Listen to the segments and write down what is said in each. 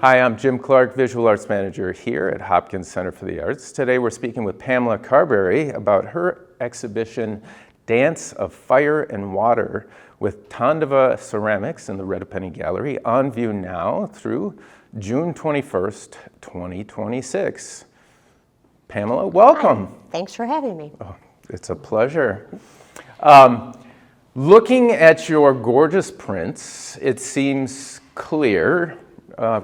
Hi, I'm Jim Clark, Visual Arts Manager here at Hopkins Center for the Arts. Today we're speaking with Pamela Carberry about her exhibition, Dance of Fire and Water, with Tandava Ceramics in the Redepenny Gallery, on view now through June 21st, 2026. Pamela, welcome. Hi. Thanks for having me. Oh, it's a pleasure. Looking at your gorgeous prints, it seems clear,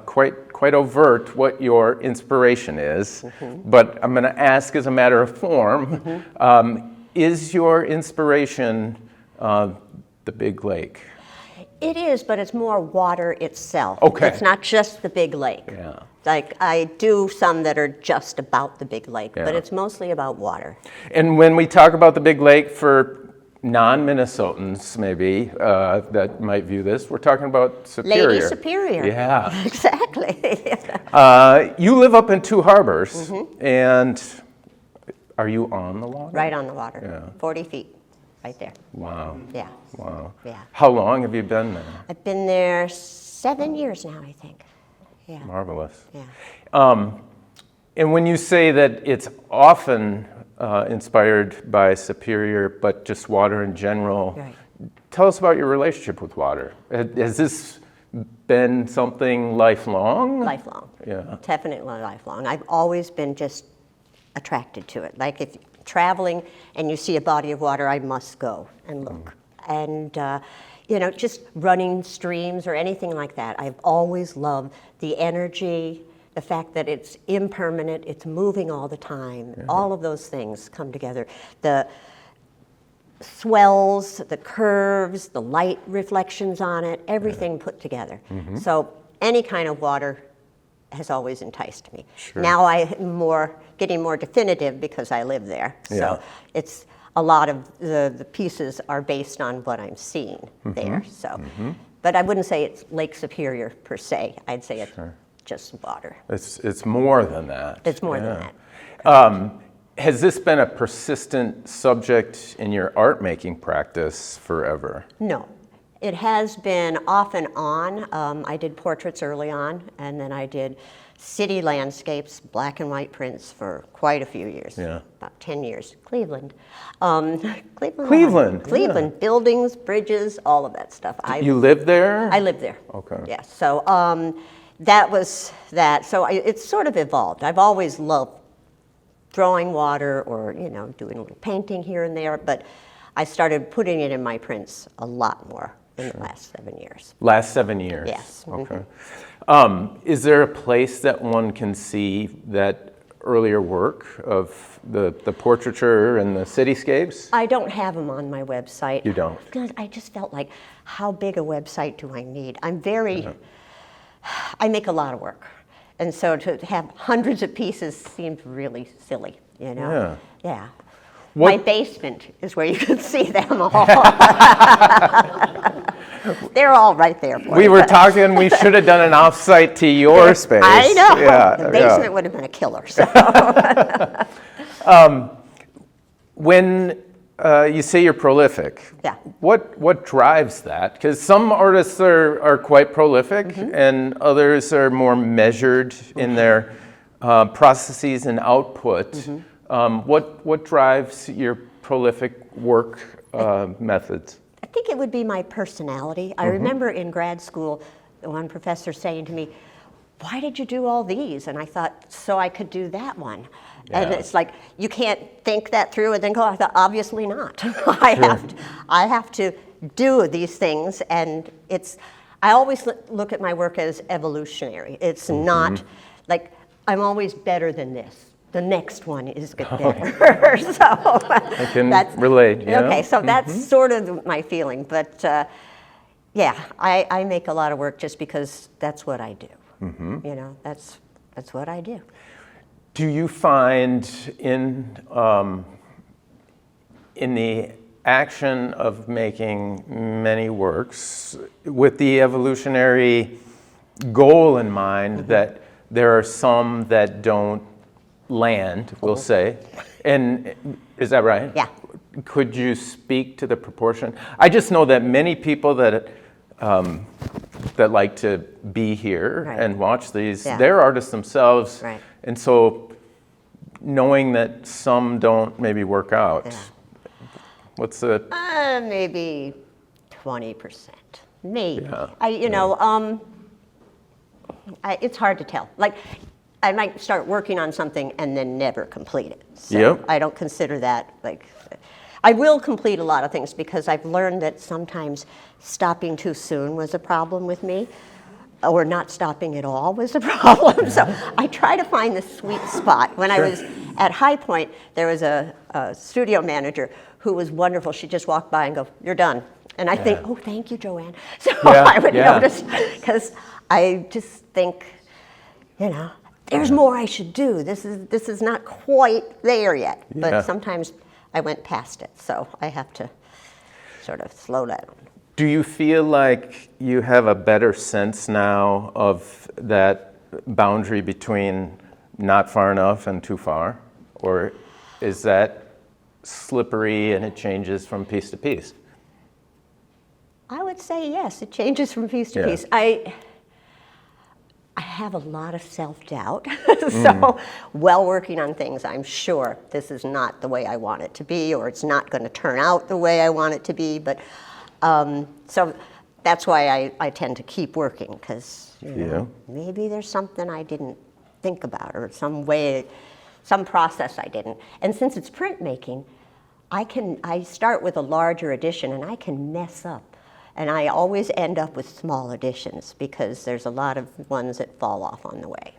quite overt what your inspiration is, but I'm going to ask as a matter of form, is your inspiration the big lake? It is, but it's more water itself. Okay. It's not just the big lake. Yeah. Like, I do some that are just about the big lake, Yeah. but it's mostly about water. And when we talk about the big lake, for non-Minnesotans maybe that might view this, we're talking about Superior. Lady Superior. Yeah. Exactly. You live up in Two Harbors, and are you on the water? Right on the water. Yeah. 40 feet, right there. Wow. Yeah. Wow. Yeah. How long have you been there? I've been there 7 years now, I think. Yeah. Marvelous. Yeah. And when you say that it's often inspired by Superior, but just water in general, Right. tell us about your relationship with water. Has this been something lifelong? Lifelong. Yeah. Definitely lifelong. I've always been just attracted to it. Like, if traveling and you see a body of water, I must go and look. And just running streams or anything like that, I've always loved the energy, the fact that it's impermanent, it's moving all the time. All of those things come together. The swells, the curves, the light reflections on it, everything put together. So any kind of water has always enticed me. Sure. Now I'm getting more definitive because I live there. Yeah. So it's a lot of the pieces are based on what I'm seeing there. So, but I wouldn't say it's Lake Superior per se. I'd say it's just water. It's more than that. It's more than that. Has this been a persistent subject in your art making practice forever? No. It has been off and on. I did portraits early on, and then I did city landscapes, black and white prints for quite a few years. Yeah. About 10 years. Cleveland. Cleveland, Cleveland. yeah. Buildings, bridges, all of that stuff. You live there? I live there. Okay. Yeah. So that was that. So it's sort of evolved. I've always loved drawing water or, doing a little painting here and there, but I started putting it in my prints a lot more in the last 7 years. Last 7 years? Yes. Okay. Is there a place that one can see that earlier work of the portraiture and the cityscapes? I don't have them on my website. You don't? Because I just felt like, how big a website do I need? I make a lot of work. And so to have hundreds of pieces seems really silly, Yeah. Yeah. What- My basement is where you can see them all. They're all right there for We you. were talking, we should have done an off-site to your space. I know. Yeah, The basement would have been a killer. So. When you say you're prolific, Yeah. what drives that? Because some artists are quite prolific and others are more measured in their processes and output. What drives your prolific work methods? I think it would be my personality. I remember in grad school, one professor saying to me, "Why did you do all these?" And I thought, so I could do that one. And Yeah. it's like, you can't think that through and then go, I thought, obviously not. I have to do these things, and I always look at my work as evolutionary. It's not like, I'm always better than this. The next one is good better. So I can relate. Yeah. Okay, so that's sort of my feeling. But I make a lot of work just because that's what I do. That's what I do. Do you find in the action of making many works with the evolutionary goal in mind that there are some that don't land, we'll say, and is that right? Yeah. Could you speak to the proportion? I just know that many people that that like to be here Right. and watch these. Yeah. They're artists themselves. Right. And so knowing that some don't maybe work out, Yeah. what's the, Maybe 20%, maybe. Yeah. It's hard to tell. Like, I might start working on something and then never complete it. So Yep. I don't consider that like. I will complete a lot of things because I've learned that sometimes stopping too soon was a problem with me, or not stopping at all was a problem. So I try to find the sweet spot. When I was at High Point, there was a studio manager who was wonderful. She'd just walk by and go, "You're done." And I think, "Oh, thank you, Joanne." So I would notice, because I just think, there's more I should do. This is not quite there yet. But Yeah. sometimes I went past it, so I have to sort of slow down. do you feel like you have a better sense now of that boundary between not far enough and too far? Or is that slippery and it changes from piece to piece? I would say yes, it changes from piece to Yeah. piece. I have a lot of self-doubt, so while working on things, I'm sure this is not the way I want it to be, or it's not going to turn out the way I want it to be. But so that's why I tend to keep working, because maybe there's something I didn't think about, or some process I didn't. And since it's printmaking, I start with a larger edition and I can mess up. And I always end up with small editions because there's a lot of ones that fall off on the way.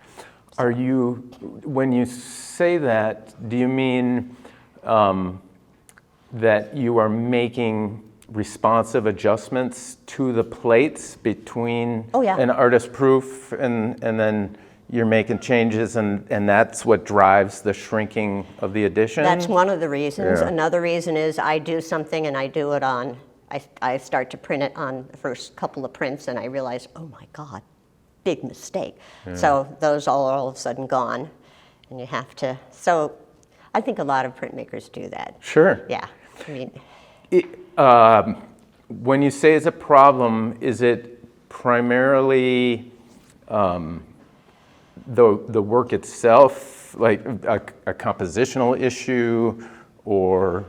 Are you, when you say that, do you mean that you are making responsive adjustments to the plates between an artist proof and then you're making changes and that's what drives the shrinking of the edition? That's one of the reasons. Yeah. Another reason is I do something and I do it on, I start to print it on the first couple of prints and I realize, oh my God, big mistake. Yeah. So those are all of a sudden gone and you have to, so I think a lot of printmakers do that. Sure. Yeah, I mean. When you say it's a problem, is it primarily the work itself, like a compositional issue, or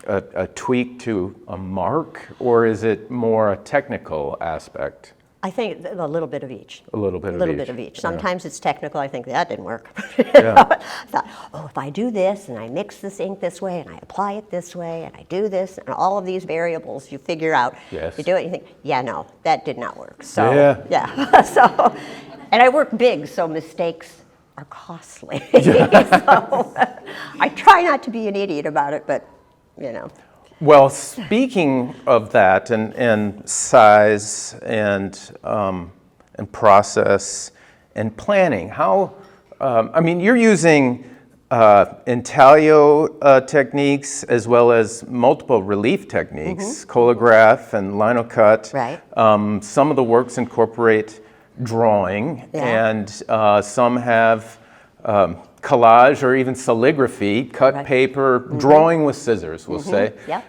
a tweak to a mark, or is it more a technical aspect? I think a little bit of each. A little bit of each. Sometimes it's technical. I think that didn't work. Yeah. I thought, if I do this and I mix this ink this way and I apply it this way and I do this and all of these variables you figure out. Yes. You do it, you think, yeah, no, that did not work. So yeah. So, and I work big, so mistakes are costly. So I try not to be an idiot about it, but Well, speaking of that and size and process and planning, how, you're using intaglio techniques as well as multiple relief techniques, colograph and linocut. Right. Some of the works incorporate drawing and some have collage or even calligraphy, cut paper, drawing with scissors, we'll say. Yeah.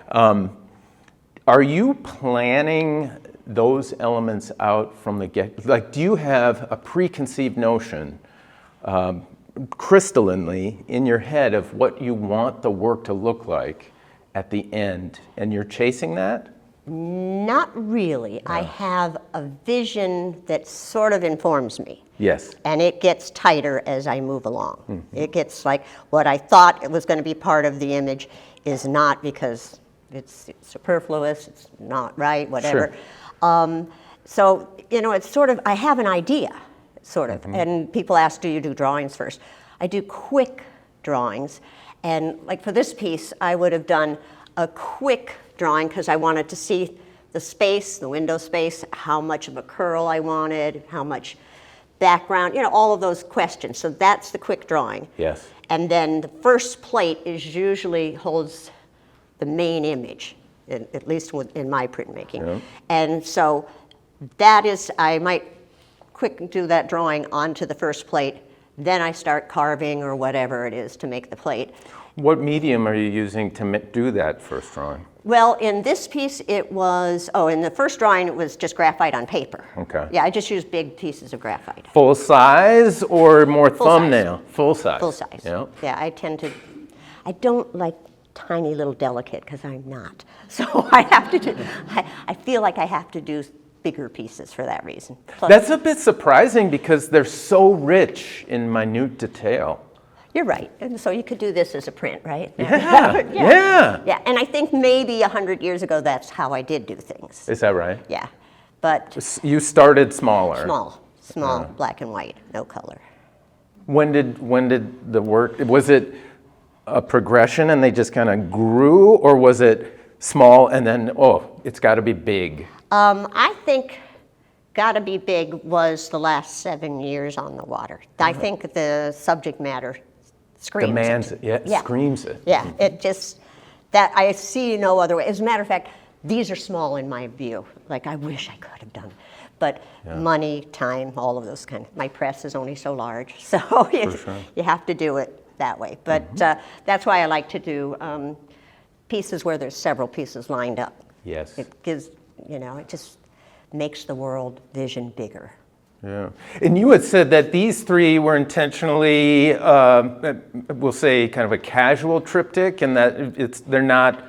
Are you planning those elements out from the get? Like, do you have a preconceived notion, crystallinely in your head, of what you want the work to look like at the end, and you're chasing that? Not really. I have a vision that sort of informs me. Yes. And it gets tighter as I move along. It gets like what I thought it was going to be part of the image is not, because it's superfluous, it's not right, whatever. Sure. So, it's sort of, I have an idea, sort of. And people ask, do you do drawings first? I do quick drawings. And like for this piece, I would have done a quick drawing because I wanted to see the space, the window space, how much of a curl I wanted, how much background, all of those questions. So that's the quick drawing. Yes. And then the first plate usually holds the main image, at least in my printmaking. Yeah. And so that is, I might quick do that drawing onto the first plate, then I start carving or whatever it is to make the plate. What medium are you using to do that first drawing? Well, in this piece, it was, in the first drawing, it was just graphite on paper. Okay. Yeah, I just used big pieces of graphite. Full size or more Full size. thumbnail? Full size. Full size. Yeah. Yeah, I don't like tiny little delicate, because I'm not. So I have to do, I feel like I have to do bigger pieces for that reason. Plus, That's a bit surprising because they're so rich in minute detail. you're right. And so you could do this as a print, right? Yeah, yeah. Yeah, and I think maybe 100 years ago, that's how I did do things. Is that right? Yeah, but You started smaller. small, black and white, no color. When did the work, was it a progression and they just kind of grew, or was it small and then, it's got to be big? I think Gotta Be Big was the last 7 years on the water. I think the subject matter screams Demands it. it, yeah, screams it. Yeah, it just, that I see no other way. As a matter of fact, these are small in my view. Like, I wish I could have done. But money, time, all of those kind of, my press is only so large. So you have to do it that way. But that's why I like to do pieces where there's several pieces lined up. Yes. It gives, it just makes the world vision bigger. Yeah. And you had said that these three were intentionally, we'll say, kind of a casual triptych, and that they're not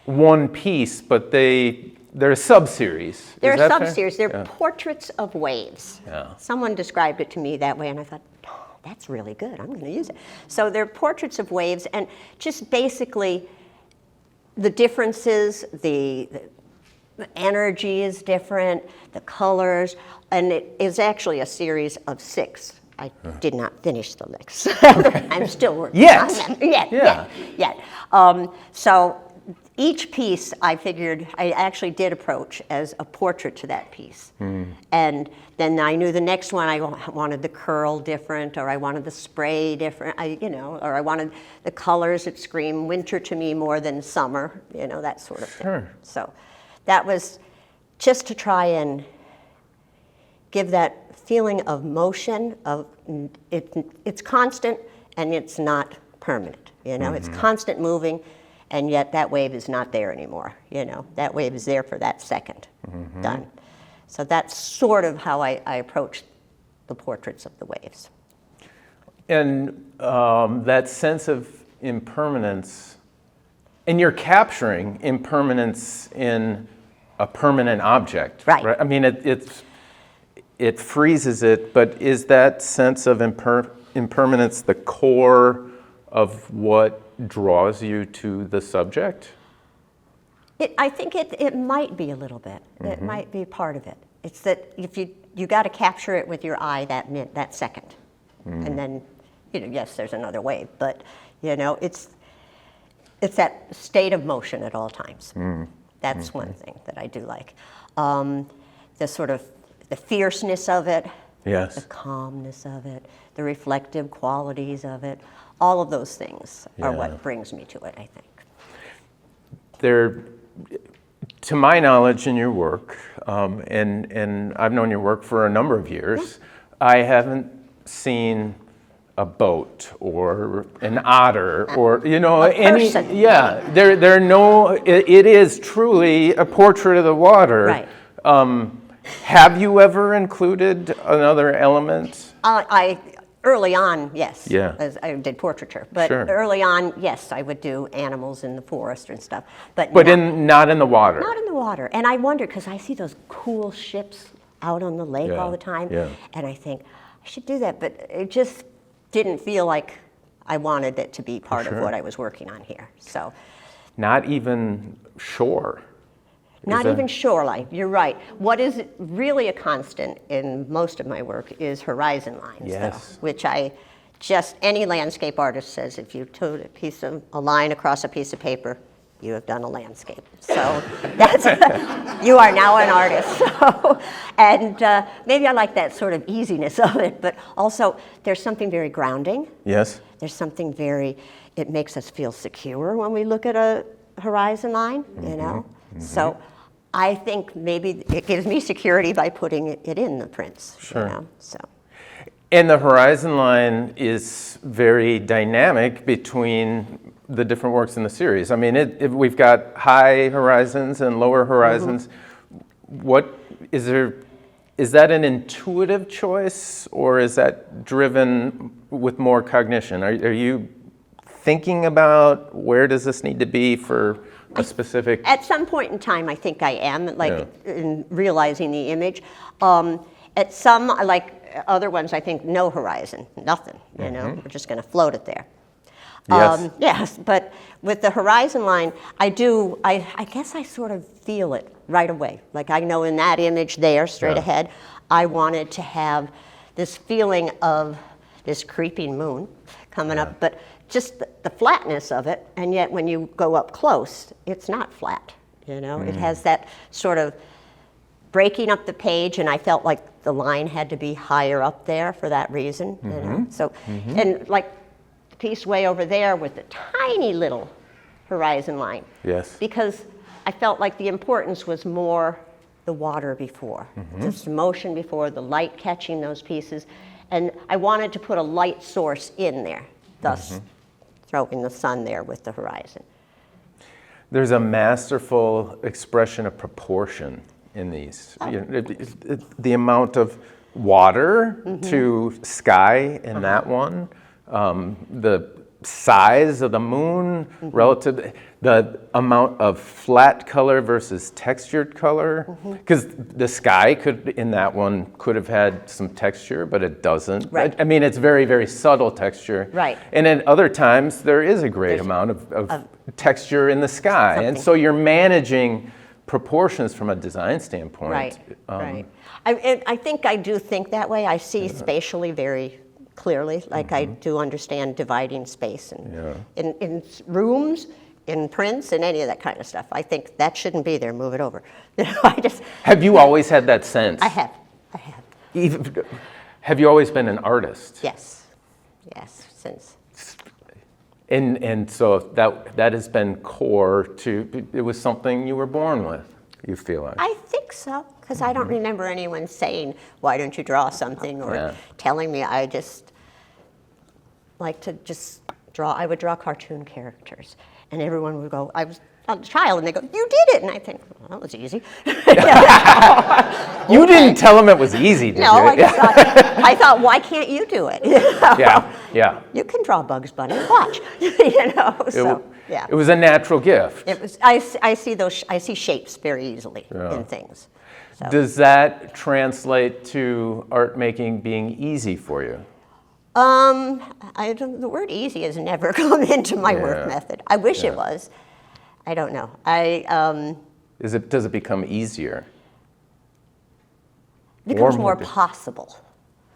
one piece, but they're a sub-series. They're Is a that fair? sub-series. They're portraits of waves. Yeah. Someone described it to me that way, and I thought, that's really good. I'm going to use it. So they're portraits of waves, and just basically the differences, the energy is different, the colors, and it is actually a series of 6. I did not finish the licks. I'm still working on them. Yet. So each piece I figured I actually did approach as a portrait to that piece. And then I knew the next one I wanted the curl different, or I wanted the spray different, or I wanted the colors that scream winter to me more than summer, that sort of thing. So that was just to try and give that feeling of motion, of it's constant and it's not permanent. It's constant moving, and yet that wave is not there anymore. That wave is there for that second. Done. So that's sort of how I approach the portraits of the waves. And that sense of impermanence, and you're capturing impermanence in a permanent object, right? I mean, it freezes it, but is that sense of impermanence the core of what draws you to the subject? I think it might be a little bit. It might be part of it. It's that if you got to capture it with your eye that second, and then yes, there's another wave, but it's that state of motion at all times. That's one thing that I do like. The sort of the fierceness of it, yes, the calmness of it, the reflective qualities of it. All of those things are what brings me to it, I think. There, to my knowledge in your work, and I've known your work for a number of years, I haven't seen a boat or an otter or any person. There are no. It is truly a portrait of the water. Right. Have you ever included another element? Early on, yes. Yeah. As I did portraiture, but Sure. early on, yes, I would do animals in the forest and stuff. But not in the water. Not in the water. And I wonder, because I see those cool ships out on the lake all the time, and I think I should do that, but it just didn't feel like I wanted it to be part of what I was working on here. So, not even shore. Not even shoreline, you're right. What is really a constant in most of my work is horizon lines, though, which any landscape artist says, if you took a line across a piece of paper, you have done a landscape. So you are now an artist. So, and maybe I like that sort of easiness of it, but also there's something very grounding. Yes. There's something it makes us feel secure when we look at a horizon line, So I think maybe it gives me security by putting it in the prints. Sure. So. And the horizon line is very dynamic between the different works in the series. I mean, we've got high horizons and lower horizons. What is there? Is that an intuitive choice, or is that driven with more cognition? Are you thinking about where does this need to be for a specific? At some point in time, I think I am, like in realizing the image. At some, like other ones, I think no horizon, nothing. You know, we're just going to float it there. Yes. Yes, but with the horizon line, I guess I sort of feel it right away. Like I know in that image there, straight ahead, I wanted to have this feeling of this creeping moon coming up, but just the flatness of it, and yet when you go up close, it's not flat, you know? It has that sort of breaking up the page, and I felt like the line had to be higher up there for that reason, you know? So, and like the piece way over there with the tiny little horizon line. Yes. Because I felt like the importance was more the water before, just the motion before, the light catching those pieces, and I wanted to put a light source in there, thus throwing the sun there with the horizon. There's a masterful expression of proportion in these. You know, the amount of water to sky in that one, the size of the moon relative, the amount of flat color versus textured color, because the sky in that one could have had some texture, but it doesn't. Right. I mean, it's very, very subtle texture. Right. And at other times, there is a great amount of texture in the sky. And something. so you're managing proportions from a design standpoint. Right, right. I think I do think that way. I see spatially very clearly, like I do understand dividing space and in rooms, in prints, and any of that kind of stuff. I think that shouldn't be there. Move it over. You know, Have you always had that sense? I have. Have you always been an artist? Yes, yes. Since. And so that has been core to. It was something you were born with. You feel like? I think so, because I don't remember anyone saying, "Why don't you draw something?" or telling me. I just like to just draw. I would draw cartoon characters, and everyone would go, "I was a child," and they go, "You did it," and I think, well, that was easy. You didn't tell them it was easy, did you? No, I thought, why can't you do it? Yeah. You can draw Bugs Bunny. Watch. You know. So yeah. It was a natural gift. It was. I see shapes very easily in things. So. Does that translate to art making being easy for you? The word easy has never come into my work method. I wish it was. I don't know. Does it become easier? It becomes more possible.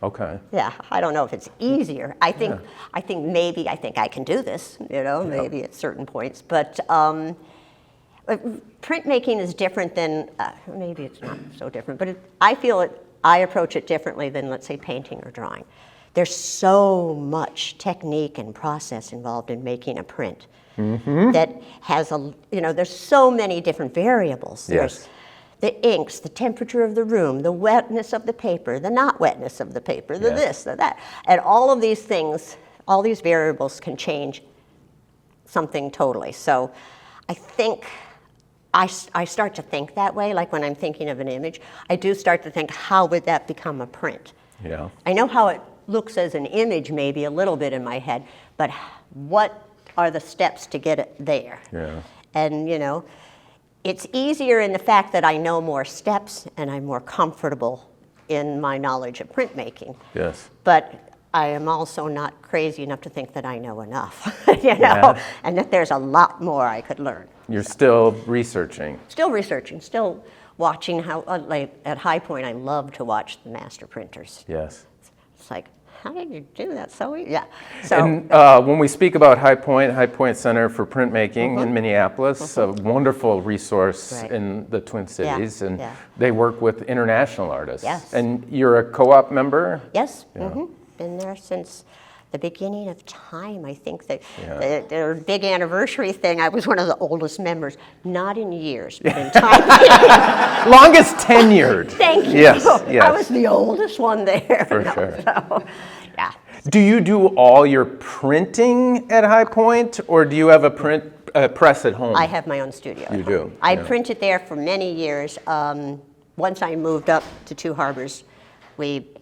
Okay. Yeah, I don't know if it's easier. I think maybe I can do this, you know, maybe at certain points. But printmaking is different than, maybe it's not so different, but I approach it differently than, let's say, painting or drawing. There's so much technique and process involved in making a print that has there's so many different variables. There's the inks, the temperature of the room, the wetness of the paper, the not wetness of the paper, the this, the that. And all of these things, all these variables can change something totally. So I think I start to think that way, like when I'm thinking of an image, I do start to think, how would that become a print? Yeah. I know how it looks as an image maybe a little bit in my head, but what are the steps to get it there? Yeah. And, it's easier in the fact that I know more steps and I'm more comfortable in my knowledge of printmaking. Yes. But I am also not crazy enough to think that I know enough, and that there's a lot more I could learn. You're still researching. Still researching, still watching how, like at High Point, I love to watch the master printers. Yes. It's like, how did you do that so easy? Yeah. So, And when we speak about High Point Center for Printmaking in Minneapolis, a wonderful resource in the Twin Cities, and they work with international artists. Yes. And you're a co-op member? Yes. Been there since the beginning of time. I think that their big anniversary thing, I was one of the oldest members, not in years, but in time. Longest tenured. Thank you. Yes. I was the oldest one there. For sure. So, yeah. Do you do all your printing at High Point, or do you have a press at home? I have my own studio. You do? I printed there for many years. Once I moved up to Two Harbors,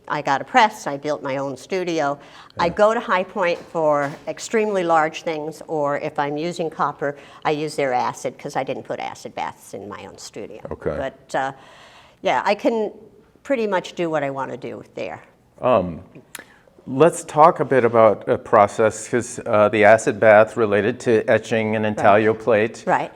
I got a press, I built my own studio. I go to High Point for extremely large things, or if I'm using copper, I use their acid, because I didn't put acid baths in my own studio. Okay. But yeah, I can pretty much do what I want to do there. Let's talk a bit about a process, because the acid bath related to etching an intaglio plate. Right.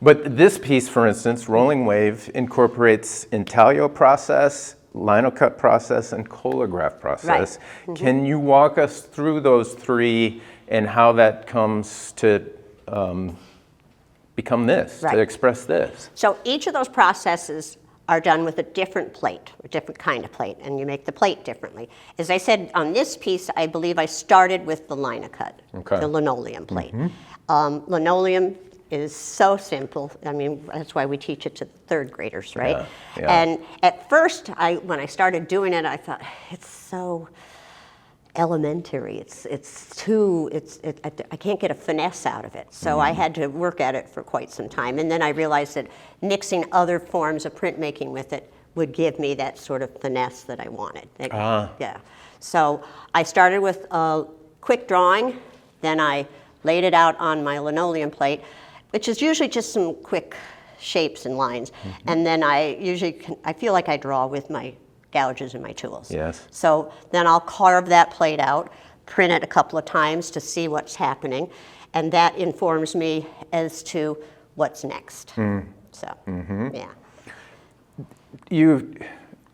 But this piece, for instance, Rolling Wave, incorporates intaglio process, linocut process, and colograph process. Right. Mm-hmm. Can you walk us through those three and how that comes to become this, to express this? So each of those processes are done with a different plate, a different kind of plate, and you make the plate differently. As I said, on this piece, I believe I started with the linocut, the linoleum plate. Mm-hmm. Linoleum is so simple. I mean, that's why we teach it to third graders, right? Yeah, yeah. And at first, when I started doing it, I thought, it's so elementary. I can't get a finesse out of it. So I had to work at it for quite some time. And then I realized that mixing other forms of printmaking with it would give me that sort of finesse that I wanted. Yeah. So I started with a quick drawing, then I laid it out on my linoleum plate, which is usually just some quick shapes and lines. Mm-hmm. And then I feel like I draw with my gouges and my tools. Yes. So then I'll carve that plate out, print it a couple of times to see what's happening, and that informs me as to what's next. So, yeah.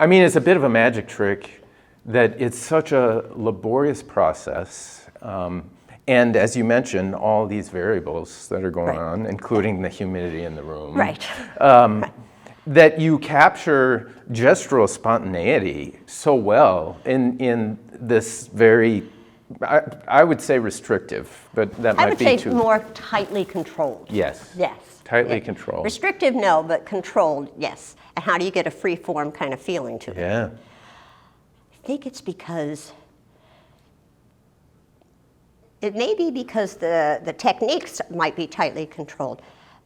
I mean, it's a bit of a magic trick that it's such a laborious process. And as you mentioned, all these variables that are going on, including the humidity in the room. Right. That you capture gestural spontaneity so well in this very, I would say restrictive, but that might be too. I would say more tightly controlled. Yes. Yes. Tightly controlled. Restrictive, no, but controlled, yes. And how do you get a free form kind of feeling to it? Yeah. I think it's because, it may be because the techniques might be tightly controlled,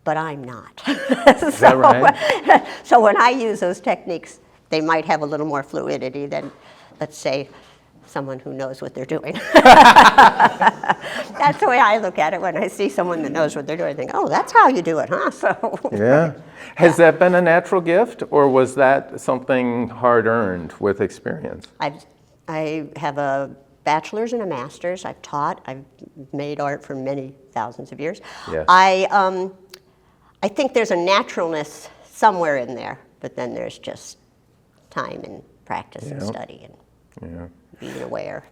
but I'm not. Is that right? So when I use those techniques, they might have a little more fluidity than, let's say, someone who knows what they're doing. That's the way I look at it when I see someone that knows what they're doing. I think, oh, that's how you do it, huh? So. Yeah. Has that been a natural gift, or was that something hard-earned with experience? I have a bachelor's and a master's. I've taught. I've made art for many thousands of years. Yes. I think there's a naturalness somewhere in there, but then there's just time and practice and study and being aware.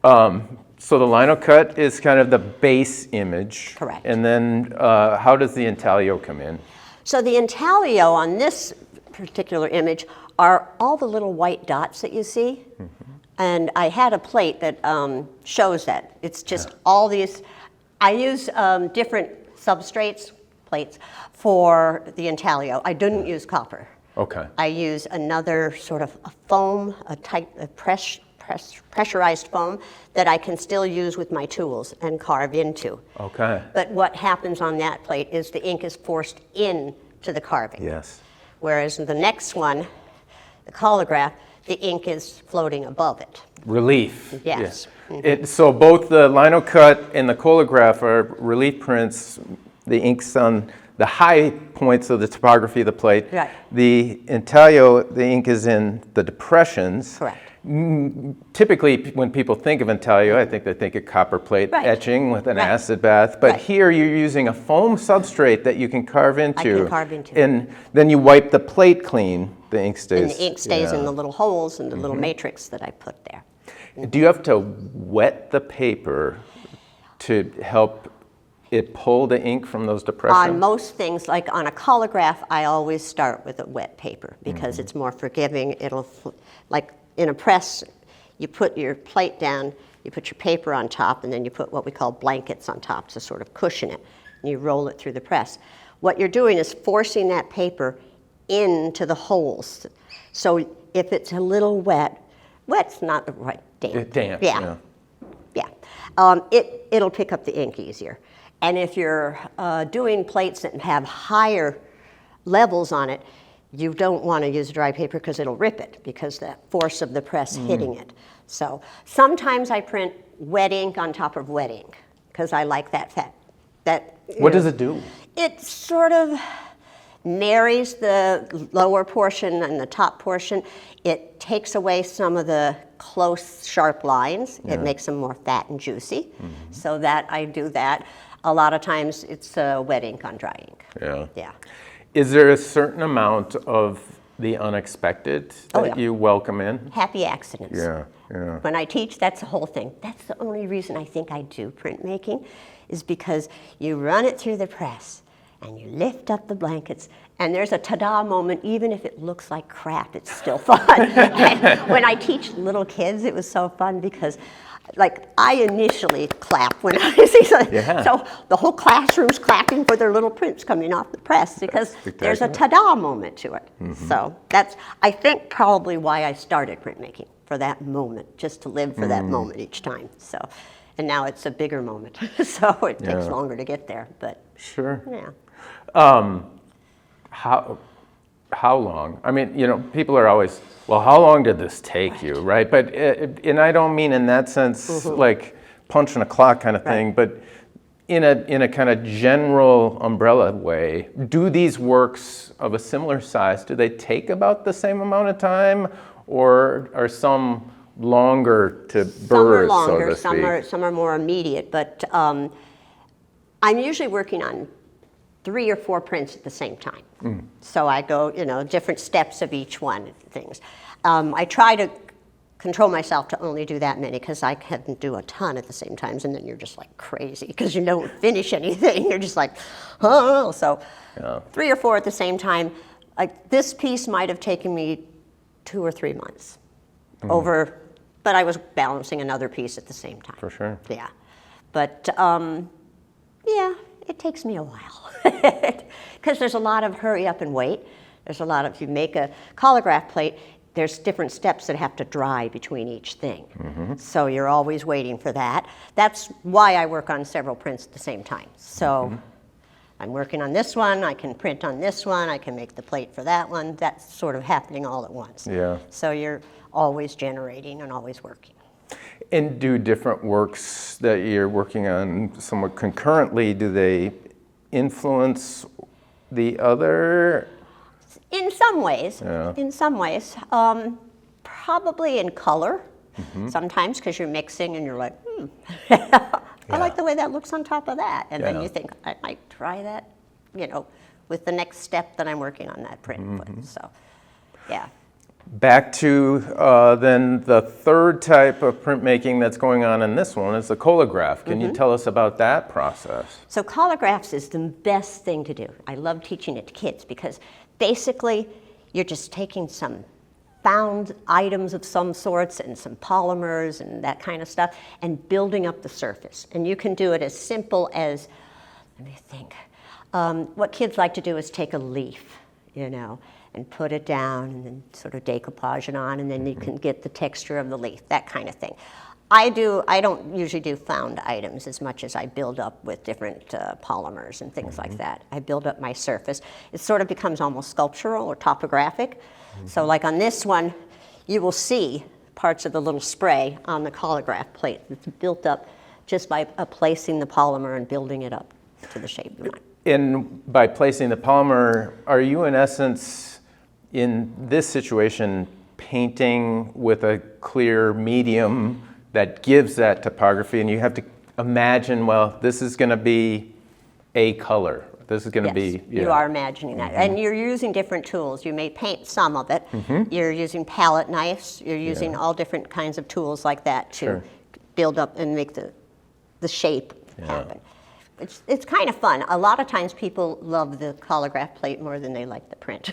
So the linocut is kind of the base image. Correct. And then how does the intaglio come in? So the intaglio on this particular image are all the little white dots that you see. Mm-hmm. And I had a plate that shows that. It's just all these. I use different substrates, plates, for the intaglio. I didn't use copper. Okay. I use another sort of a foam, a pressurized foam that I can still use with my tools and carve into. Okay. But what happens on that plate is the ink is forced into the carving. Yes. Whereas in the next one, the colograph, the ink is floating above it. Relief. Yes. Yeah. Mm-hmm. So both the linocut and the colograph are relief prints. The ink's on the high points of the topography of the plate. Right. The intaglio, the ink is in the depressions. Correct. Typically, when people think of intaglio, I think they think of copper plate etching with an acid bath. But here you're using a foam substrate that you can carve into. I can carve into. And then you wipe the plate clean. The ink stays. And the ink stays in the little holes and the little matrix that I put there. Do you have to wet the paper to help it pull the ink from those depressions? On most things, like on a colograph, I always start with a wet paper because it's more forgiving. It'll, like in a press, you put your plate down, you put your paper on top, and then you put what we call blankets on top to sort of cushion it, and you roll it through the press. What you're doing is forcing that paper into the holes. So if it's a little wet's not the right, damp. Damp, Yeah. It'll pick up the ink easier. And if you're doing plates that have higher levels on it, you don't want to use dry paper because it'll rip it, because the force of the press hitting it. So sometimes I print wet ink on top of wet ink because I like that fact. What does it do? It sort of marries the lower portion and the top portion. It takes away some of the close, sharp lines. It makes them more fat and juicy. So that I do that. A lot of times it's wet ink on dry ink. Yeah. Is there a certain amount of the unexpected that you welcome in? Happy accidents. Yeah. When I teach, that's the whole thing. That's the only reason I think I do printmaking, is because you run it through the press and you lift up the blankets, and there's a ta-da moment. Even if it looks like crap, it's still fun. And when I teach little kids, it was so fun because, like, I initially clap when I see something. So the whole classroom's clapping for their little prints coming off the press because there's a ta-da moment to it. So that's, I think, probably why I started printmaking, for that moment, just to live for that moment each time. So, and now it's a bigger moment, so it takes longer to get there. But yeah. How long? I mean, people are always, well, how long did this take you, right? But, and I don't mean in that sense, like punching a clock kind of thing, but in a kind of general umbrella way, do these works of a similar size, do they take about the same amount of time, or are some longer to birth, some are longer, so to speak? some are more immediate, but I'm usually working on 3 or 4 prints at the same time. So I go, different steps of each one of things. I try to control myself to only do that many, because I can do a ton at the same times, and then you're just like crazy because you don't finish anything. You're just like, oh. So 3 or 4 at the same time. Like this piece might have taken me 2 or 3 months but I was balancing another piece at the same time. For sure. Yeah. But it takes me a while because there's a lot of hurry up and wait. There's a lot of, if you make a collograph plate, there's different steps that have to dry between each thing. So you're always waiting for that. That's why I work on several prints at the same time. So I'm working on this one, I can print on this one, I can make the plate for that one. That's sort of happening all at once. So you're always generating and always working. And do different works that you're working on somewhat concurrently, do they influence the other? In some ways. Probably in color sometimes, because you're mixing and you're like, I like the way that looks on top of that. And then you think, I might try that, with the next step that I'm working on that print with. So, yeah. Back to then the third type of printmaking that's going on in this one is the collograph. Can you tell us about that process? So collagraphs is the best thing to do. I love teaching it to kids because basically you're just taking some found items of some sorts and some polymers and that kind of stuff and building up the surface. And you can do it as simple as, let me think, what kids like to do is take a leaf, and put it down and then sort of decoupage it on, and then you can get the texture of the leaf, that kind of thing. I don't usually do found items as much as I build up with different polymers and things like that. I build up my surface. It sort of becomes almost sculptural or topographic. So like on this one, you will see parts of the little spray on the collograph plate. It's built up just by placing the polymer and building it up to the shape you want. And by placing the polymer, are you in essence, in this situation, painting with a clear medium that gives that topography, and you have to imagine, well, this is going to be a color. This is going to be... You are imagining that. And you're using different tools. You may paint some of it. You're using palette knives. You're using all different kinds of tools like that to build up and make the shape happen. It's kind of fun. A lot of times people love the collograph plate more than they like the print,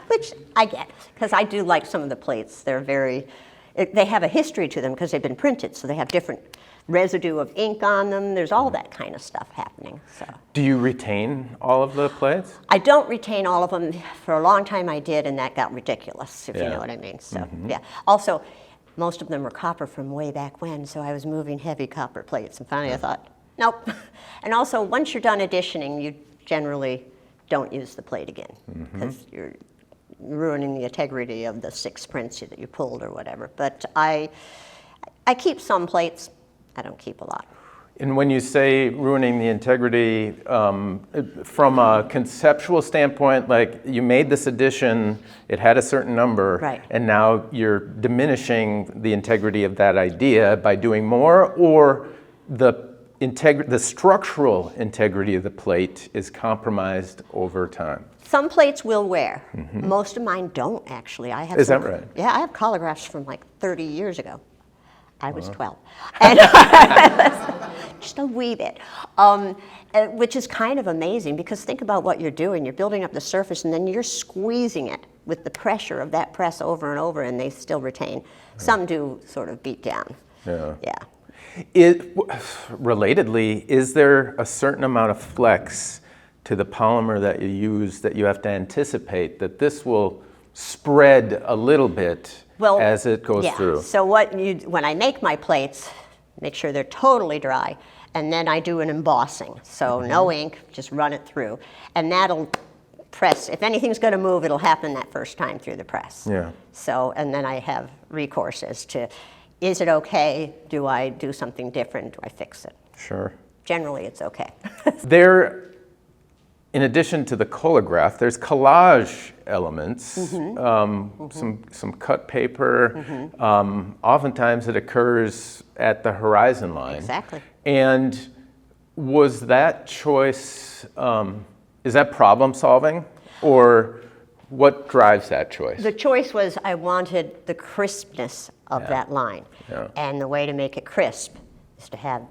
which I get, because I do like some of the plates. They're very They have a history to them because they've been printed, so they have different residue of ink on them. There's all that kind of stuff happening. So Do you retain all of the plates? I don't retain all of them. For a long time I did, and that got ridiculous, if you know what I mean. So yeah. Also, most of them were copper from way back when, so I was moving heavy copper plates, and finally I thought, nope. And also, once you're done editioning, you generally don't use the plate again, because you're ruining the integrity of the 6 prints that you pulled or whatever. But I keep some plates. I don't keep a lot. And when you say ruining the integrity, from a conceptual standpoint, like you made this edition, it had a certain number, Right. and now you're diminishing the integrity of that idea by doing more, or the structural integrity of the plate is compromised over time? Some plates will wear. Most of mine don't, actually. I have Is some, that right? Yeah, I have collagraphs from like 30 years ago. I was 12. And just a wee bit. Which is kind of amazing, because think about what you're doing. You're building up the surface, and then you're squeezing it with the pressure of that press over and over, and they still retain. Some do sort of beat down. Yeah. Yeah. Relatedly, is there a certain amount of flex to the polymer that you use that you have to anticipate that this will spread a little bit as it goes through? So when I make my plates, make sure they're totally dry, and then I do an embossing. So no ink, just run it through, and that'll press. If anything's going to move, it'll happen that first time through the press. Yeah. So, and then I have recourse as to, is it okay? Do I do something different? Do I fix it? Sure. Generally, it's okay. There, in addition to the colograph, there's collage elements, some cut paper. Oftentimes it occurs at the horizon line. Exactly. And was that choice, is that problem solving, or what drives that choice? The choice was I wanted the crispness of that line. Yeah. And the way to make it crisp is to have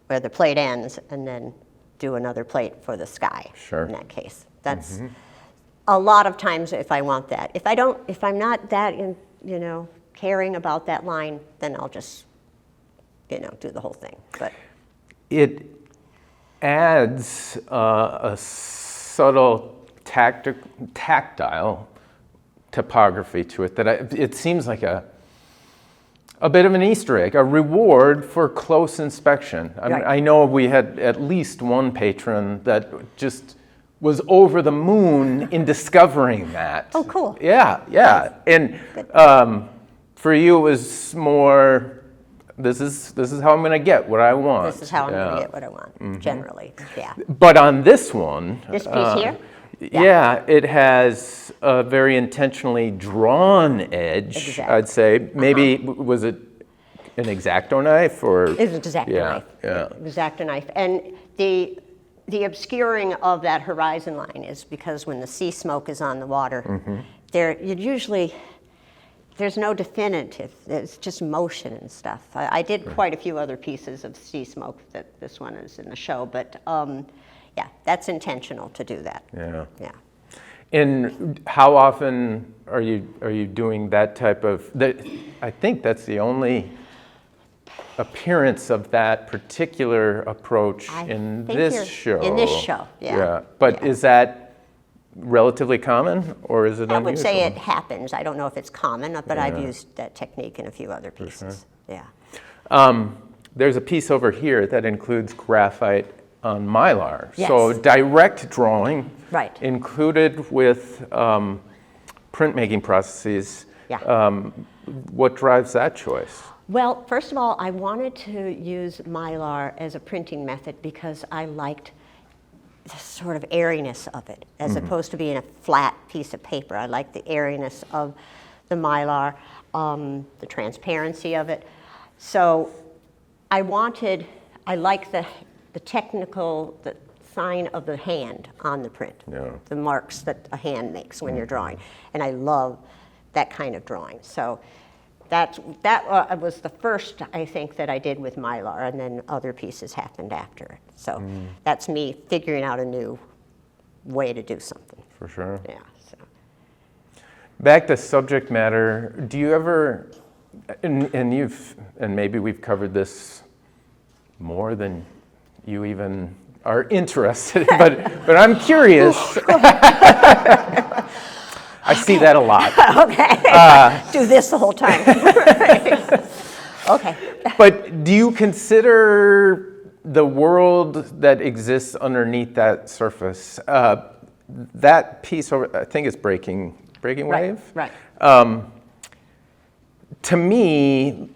where the plate ends and then do another plate for the sky. Sure. In that case. That's a lot of times if I want that. If I'm not that caring about that line, then I'll just do the whole thing. But it adds a subtle tactile topography to it that it seems like a bit of an Easter egg, a reward for close inspection. Right. I know we had at least one patron that just was over the moon in discovering that. Oh, cool. Yeah. And for you, it was more, this is how I'm going to get what I want. this is how I'm going to get what I want, generally. Yeah. But on this one, This piece here? yeah, it has a very intentionally drawn edge, Exactly. I'd say. Maybe, was it an X-Acto knife? Or? It was an X-Acto knife. Yeah. X-Acto knife. And the obscuring of that horizon line is because when the sea smoke is on the water, there's no definitive. It's just motion and stuff. I did quite a few other pieces of sea smoke that this one is in the show, but yeah, that's intentional to do that. Yeah. Yeah. And how often are you doing that type of? I think that's the only appearance of that particular approach in this show. In this show, yeah. Yeah, but is that relatively common, or is it unusual? I would say it happens. I don't know if it's common, but I've used that technique in a few other pieces. Yeah. There's a piece over here that includes graphite on Mylar. Yes. So direct drawing, Right. included with printmaking processes. Yeah. What drives that choice? Well, first of all, I wanted to use Mylar as a printing method because I liked the sort of airiness of it, as opposed to being a flat piece of paper. I like the airiness of the Mylar, the transparency of it. So I like the technical, the sign of the hand on the print, the marks that a hand makes when you're drawing. And I love that kind of drawing. So that was the first, I think, that I did with Mylar, and then other pieces happened after it. So that's me figuring out a new way to do something. For sure. Yeah. So. Back to subject matter, do you ever And maybe we've covered this more than you even are interested in, but I'm curious. I see that a lot. Okay. Do this the whole time. Okay. But do you consider the world that exists underneath that surface, that piece over, I think it's breaking wave? Right. To me,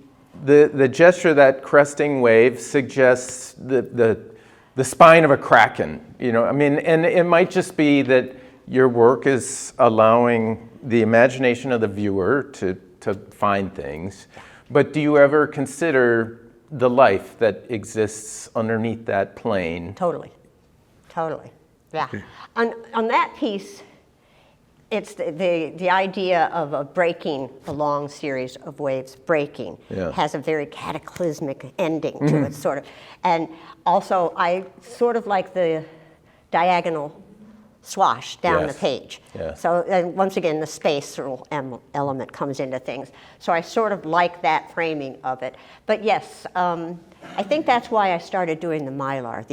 the gesture of that cresting wave suggests the spine of a kraken. You know, I mean, and it might just be that your work is allowing the imagination of the viewer to find things. But do you ever consider the life that exists underneath that plane? Totally. Yeah. On that piece, it's the idea of a breaking, a long series of waves breaking, has a very cataclysmic ending to it, sort of. And also, I sort of like the diagonal swash down the page. So and once again, the spatial element comes into things. So I sort of like that framing of it. But yes, I think that's why I started doing the Mylar,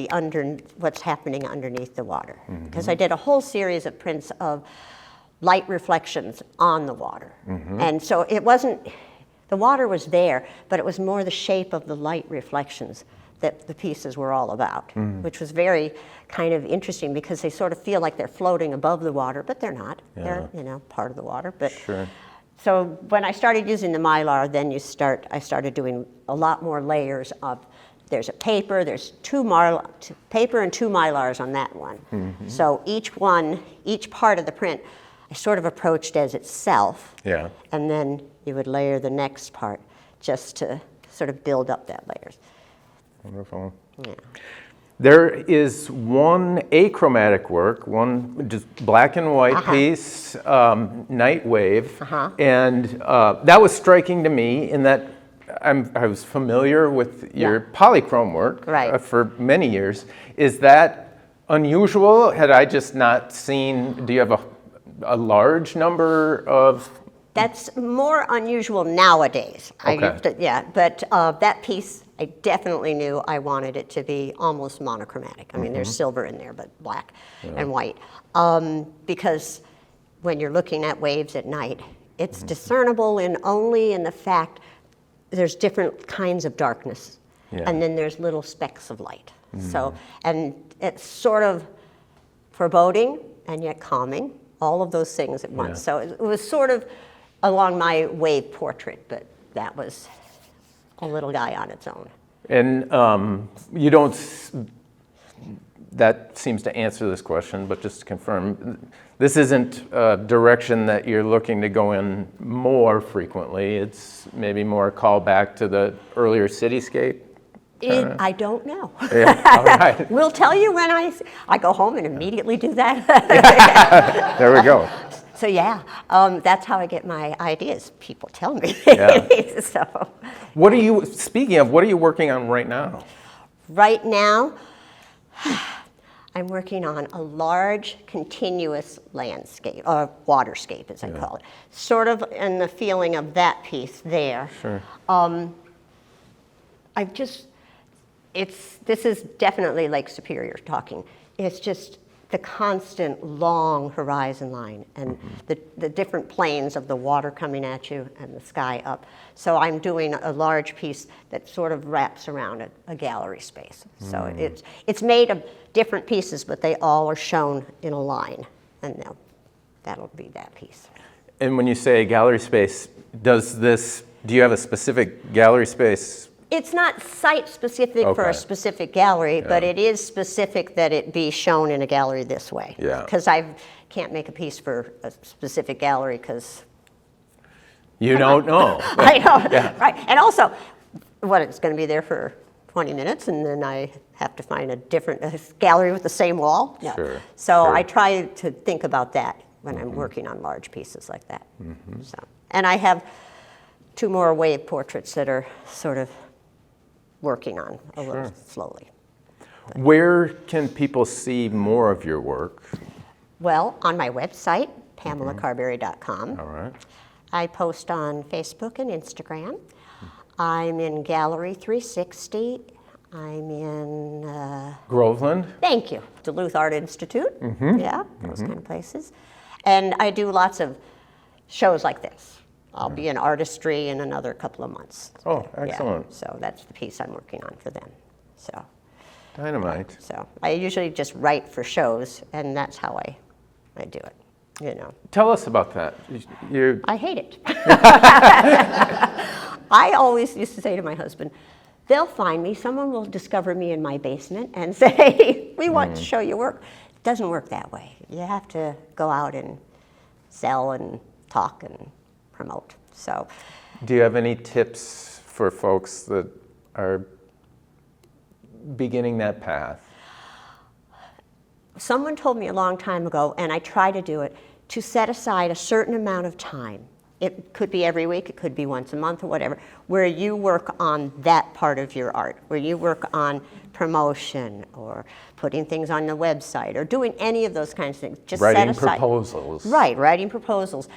what's happening underneath the water. Because I did a whole series of prints of light reflections on the water. And so it wasn't, the water was there, but it was more the shape of the light reflections that the pieces were all about, which was very kind of interesting because they sort of feel like they're floating above the water, but they're not. They're, part of the water. But so when I started using the Mylar, then I started doing a lot more layers of, there's a paper, there's paper and 2 Mylars on that one. So each part of the print, I sort of approached as itself. And then you would layer the next part just to sort of build up that layers. Wonderful. Yeah. There is one achromatic work, one just black and white piece, Night Wave, and that was striking to me in that I was familiar with your polychrome work for many years. Is that unusual? Had I just not seen? Do you have a large number of? That's more unusual nowadays. But that piece, I definitely knew I wanted it to be almost monochromatic. I mean, there's silver in there, but black and white. Because when you're looking at waves at night, it's discernible only in the fact there's different kinds of darkness, and then there's little specks of light. So, and it's sort of foreboding and yet calming, all of those things at once. So it was sort of along my wave portrait, but that was a little guy on its own. And you don't, that seems to answer this question, but just to confirm, this isn't a direction that you're looking to go in more frequently. It's maybe more a call back to the earlier cityscape? I don't know. All right. We'll tell you when I go home and immediately do that. There we go. So that's how I get my ideas. People tell me. So. Speaking of, what are you working on right now? Right now, I'm working on a large continuous landscape, or waterscape as I call it. Sort of in the feeling of that piece there. This is definitely Lake Superior talking. It's just the constant long horizon line and the different planes of the water coming at you and the sky up. So I'm doing a large piece that sort of wraps around a gallery space. So it's made of different pieces, but they all are shown in a line, and that'll be that piece. And when you say gallery space, do you have a specific gallery space? It's not site-specific for a specific gallery, but it is specific that it be shown in a gallery this way. Because I can't make a piece for a specific gallery because... You don't know. I know, right. And also, it's going to be there for 20 minutes, and then I have to find a gallery with the same wall? No. So I try to think about that when I'm working on large pieces like that. So, and I have 2 more wave portraits that are sort of working on a little slowly. Where can people see more of your work? Well, on my website, PamelaCarberry.com. All right. I post on Facebook and Instagram. I'm in Gallery 360. I'm in... Groveland? Thank you. Duluth Art Institute. Yeah, those kind of places. And I do lots of shows like this. I'll be in artistry in another couple of months. Oh, excellent. Yeah, so that's the piece I'm working on for them. So, Dynamite. so I usually just write for shows, and that's how I do it, you know. Tell us about that. I hate it. I always used to say to my husband, they'll find me, someone will discover me in my basement and say, we want to show you work. It doesn't work that way. You have to go out and sell and talk and promote. So, do you have any tips for folks that are beginning that path? Someone told me a long time ago, and I try to do it, to set aside a certain amount of time. It could be every week, it could be once a month or whatever, where you work on that part of your art, where you work on promotion or putting things on the website or doing any of those kinds of things. Just writing set aside. proposals. Right, writing proposals.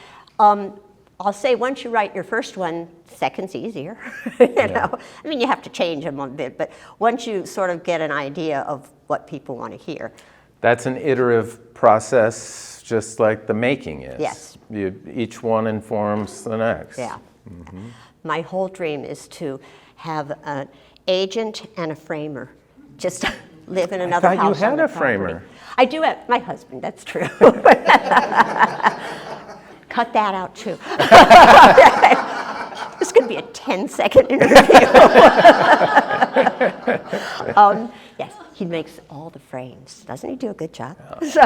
I'll say once you write your first one, second's easier. you know, I mean, you have to change them a bit, but once you sort of get an idea of what people want to hear. That's an iterative process, just like the making is. Yes. Each one informs the next. Yeah. My whole dream is to have an agent and a framer. Just live in another I thought house. you had on the a framer. property. I do have my husband, that's true. Cut that out too. This is going to be a 10-second interview. Yes, he makes all the frames. Doesn't he do a good job? Yeah. So,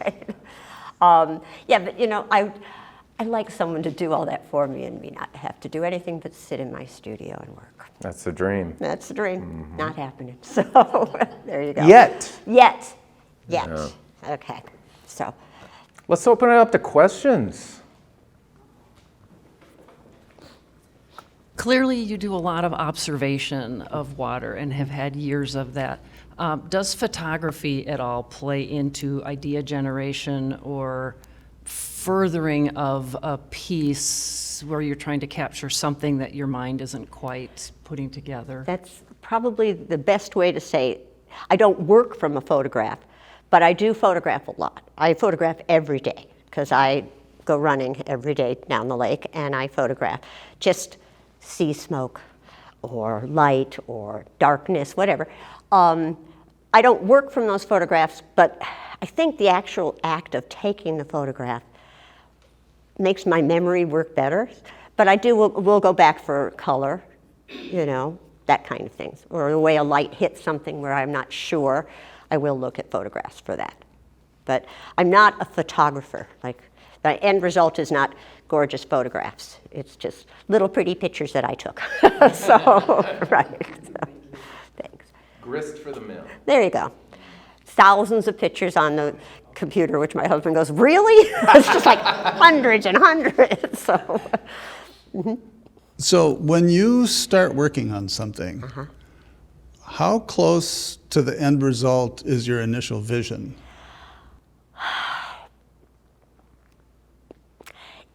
right. Yeah, but you know, I like someone to do all that for me and me not have to do anything but sit in my studio and work. That's the dream. That's the dream. Not happening. So there you go. Yet. Yeah. Okay. So. Let's open it up to questions. Clearly, you do a lot of observation of water and have had years of that. Does photography at all play into idea generation or furthering of a piece where you're trying to capture something that your mind isn't quite putting together? That's probably the best way to say it. I don't work from a photograph, but I do photograph a lot. I photograph every day because I go running every day down the lake and I photograph just sea smoke or light or darkness, whatever. I don't work from those photographs, but I think the actual act of taking the photograph makes my memory work better. But I will go back for color, you know, that kind of things. Or the way a light hits something where I'm not sure, I will look at photographs for that. But I'm not a photographer. Like, the end result is not gorgeous photographs. It's just little pretty pictures that I took. So, right. So, thanks. Grist for the mill. There you go. Thousands of pictures on the computer, which my husband goes, really? It's just like hundreds and hundreds. So, So when you start working on something, how close to the end result is your initial vision?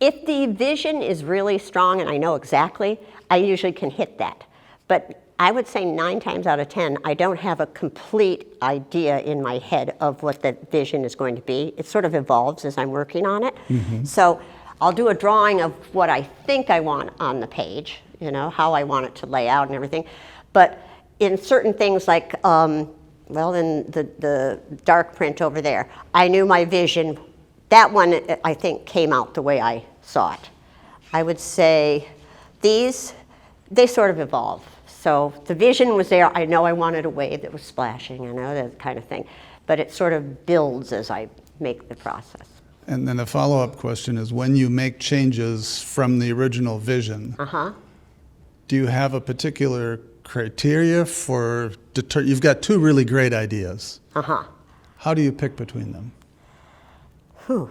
if the vision is really strong and I know exactly, I usually can hit that. But I would say 9 times out of 10, I don't have a complete idea in my head of what the vision is going to be. It sort of evolves as I'm working on it. Mm-hmm. So I'll do a drawing of what I think I want on the page, you know, how I want it to lay out and everything. But in certain things like, well, in the dark print over there, I knew my vision. That one, I think, came out the way I saw it. I would say these, they sort of evolve. So the vision was there. I know I wanted a wave that was splashing, you know, that kind of thing. But it sort of builds as I make the process. And then the follow-up question is, when you make changes from the original vision, do you have a particular criteria for you've got 2 really great ideas. How do you pick between them? I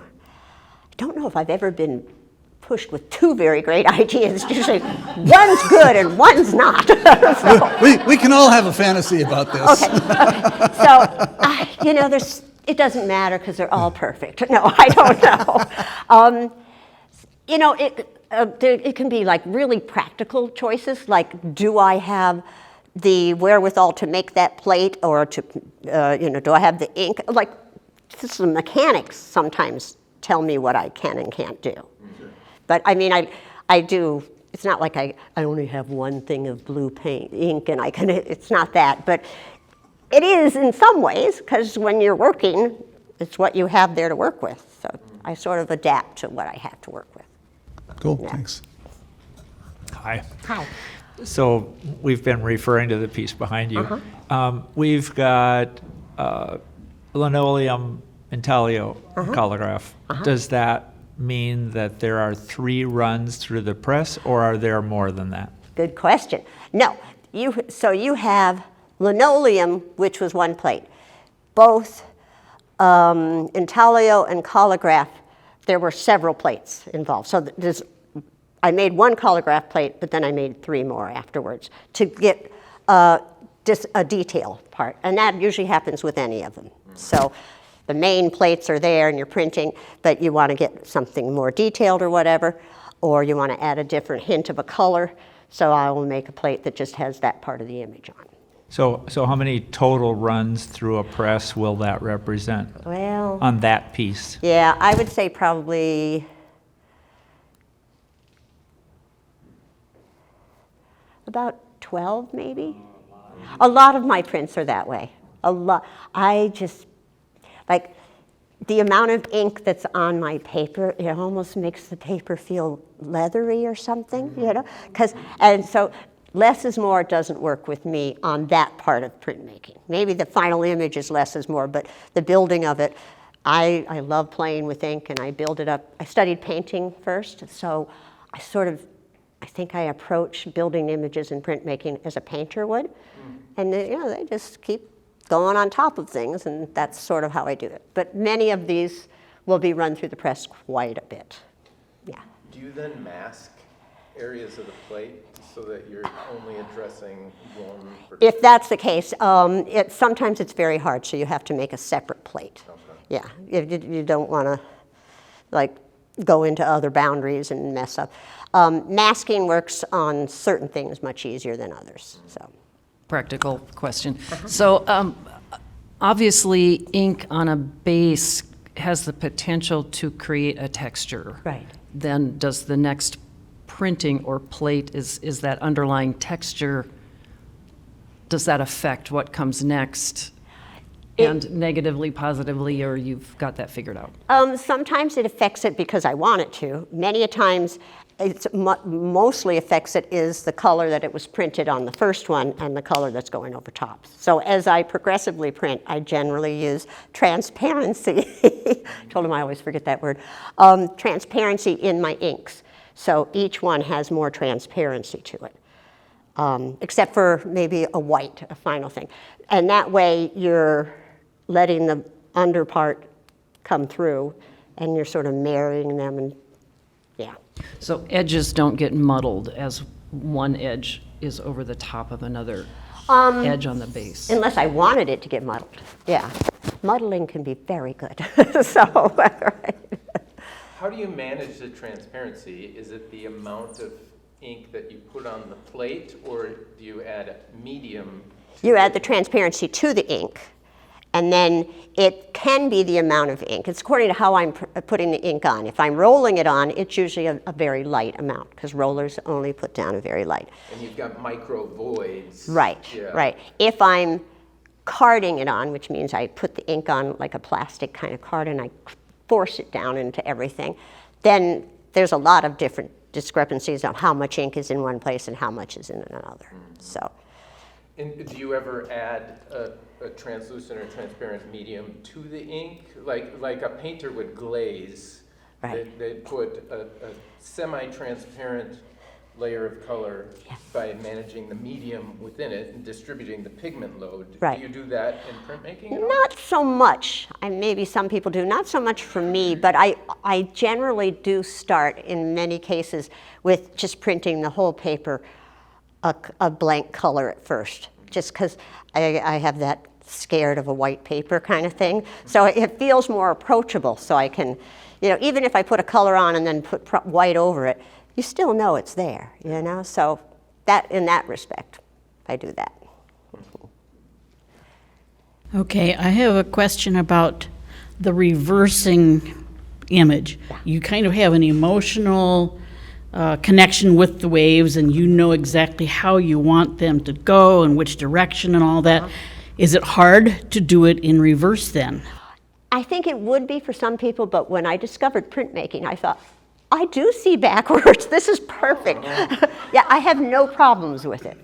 don't know if I've ever been pushed with 2 very great ideas. Usually one's good and one's not. So, we can all have a fantasy about this. okay. So, you know, it doesn't matter because they're all perfect. No, I don't know. You know, it can be like really practical choices, like do I have the wherewithal to make that plate, or to, do I have the ink? Like, just the mechanics sometimes tell me what I can and can't do. Mm-hmm. But I mean, I do, it's not like I only have one thing of blue paint, ink, and it's not that. But it is in some ways, because when you're working, it's what you have there to work with. So I sort of adapt to what I have to work with. Cool, Yeah. thanks. Hi. Hi. So we've been referring to the piece behind you. Uh-huh. We've got linoleum intaglio colograph. Does that mean that there are 3 runs through the press, or are there more than that? Good question. No, so you have linoleum, which was one plate. Both intaglio and colograph, there were several plates involved. So I made one colograph plate, but then I made 3 more afterwards to get just a detail part. And that usually happens with any of them. So the main plates are there and you're printing, but you want to get something more detailed or whatever, or you want to add a different hint of a color. So I will make a plate that just has that part of the image on. So how many total runs through a press will that represent Well, on that piece? yeah, I would say probably about 12 maybe. A lot of my prints are that way. A lot. I just, like, the amount of ink that's on my paper, it almost makes the paper feel leathery or something, and so less is more doesn't work with me on that part of printmaking.Maybe the final image is less is more, but the building of it, I love playing with ink and I build it up. I studied painting first, so I think I approach building images in printmaking as a painter would. And they just keep going on top of things, and that's sort of how I do it. But many of these will be run through the press quite a bit. Yeah. Do you then mask areas of the plate so that you're only addressing one? If that's the case, sometimes it's very hard, so you have to make a separate plate. Okay. Yeah, you don't want to like go into other boundaries and mess up. Masking works on certain things much easier than others. So. Practical question. So obviously, ink on a base has the potential to create a texture. Right. Then does the next printing or plate, is that underlying texture, does that affect what comes next? And negatively, positively, or you've got that figured out? Sometimes it affects it because I want it to. Many a times, it mostly affects it is the color that it was printed on the first one and the color that's going over top. So as I progressively print, I generally use transparency. Told him I always forget that word. Transparency in my inks. So each one has more transparency to it, except for maybe a white, a final thing. And that way you're letting the under part come through and you're sort of marrying them, and yeah. So edges don't get muddled as one edge is over the top of another edge on the base? Unless I wanted it to get muddled, yeah. Muddling can be very good, so. Right. How do you manage the transparency? Is it the amount of ink that you put on the plate, or do you add medium? You add the transparency to the ink, and then it can be the amount of ink. It's according to how I'm putting the ink on. If I'm rolling it on, it's usually a very light amount, because rollers only put down a very light. And you've got micro voids. Right, Yeah. right. If I'm carding it on, which means I put the ink on like a plastic kind of card and I force it down into everything, then there's a lot of different discrepancies on how much ink is in one place and how much is in another. So. And do you ever add a translucent or transparent medium to the ink? Like a painter would glaze. Right. They'd put a semi-transparent layer of color by managing the medium within it and distributing the pigment load. Right. Do you do that in printmaking at all? Not so much. Maybe some people do. Not so much for me, but I generally do start, in many cases, with just printing the whole paper a blank color at first, just because I have that scared of a white paper kind of thing. So it feels more approachable, so I can, you know, even if I put a color on and then put white over it, you still know it's there, you know? So that, in that respect, I do that. Okay, I have a question about the reversing image. You kind of have an emotional connection with the waves, and you know exactly how you want them to go and which direction and all that. Is it hard to do it in reverse then? I think it would be for some people, but when I discovered printmaking, I thought, I do see backwards. This is perfect. Yeah, I have no problems with it.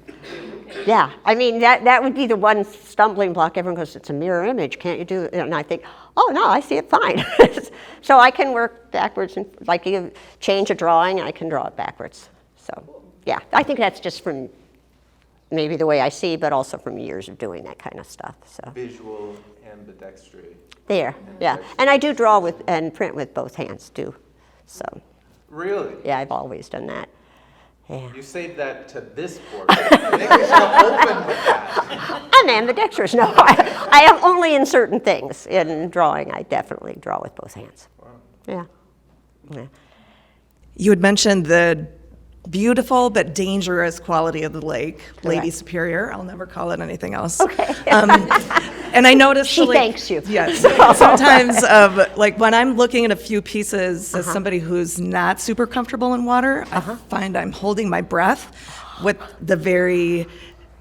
Yeah, I mean, that would be the one stumbling block. Everyone goes, it's a mirror image, can't you do it? And I think, oh, no, I see it fine. So I can work backwards, and like you change a drawing, I can draw it backwards. So, yeah, I think that's just from maybe the way I see, but also from years of doing that kind of stuff. So Visual ambidextrous. there, yeah. And I do draw with and print with both hands, too. So, Really? yeah, I've always done that. Yeah. You saved that to this board. I think we should have opened with that. I'm ambidextrous. No, I am only in certain things. In drawing, I definitely draw with both hands. Wow. Yeah. Yeah. You had mentioned the beautiful but dangerous quality of the lake, Lady Correct. Superior. I'll never call it anything else. Okay. And I noticed She thanks you. Yes. Sometimes, like when I'm looking at a few pieces as somebody who's not super comfortable in water, I find I'm holding my breath with the very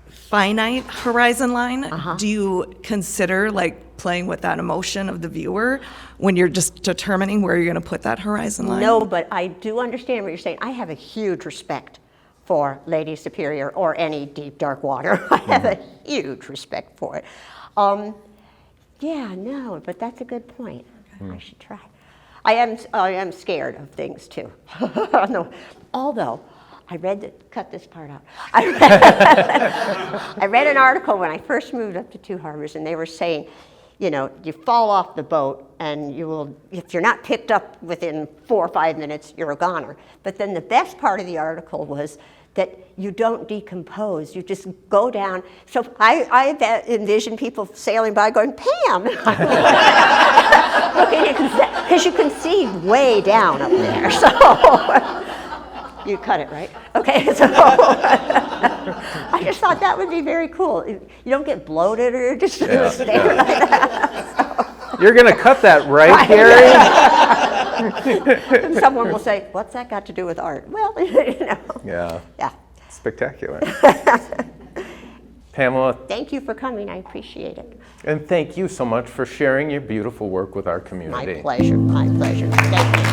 finite horizon line. Do you consider like playing with that emotion of the viewer when you're just determining where you're going to put that horizon line? No, but I do understand what you're saying. I have a huge respect for Lady Superior or any deep, dark water. I have a huge respect for it. Yeah, no, but that's a good point. I should try. I am scared of things too. No, although I read cut this part out. I read an article when I first moved up to Two Harbors, and they were saying, you know, you fall off the boat and you will, if you're not picked up within 4 or 5 minutes, you're a goner. But then the best part of the article was that you don't decompose, you just go down. So I envision people sailing by going, Pam! Because you can see way down up there. So you cut it, right? Okay, so I just thought that would be very cool. You don't get bloated or just stare like that. You're going to cut that, right, Gary? And someone will say, what's that got to do with art? Well, you know. Yeah. Yeah. Spectacular. Pamela, Thank you for coming. I appreciate it. and thank you so much for sharing your beautiful work with our community. My pleasure. My pleasure. Thank you.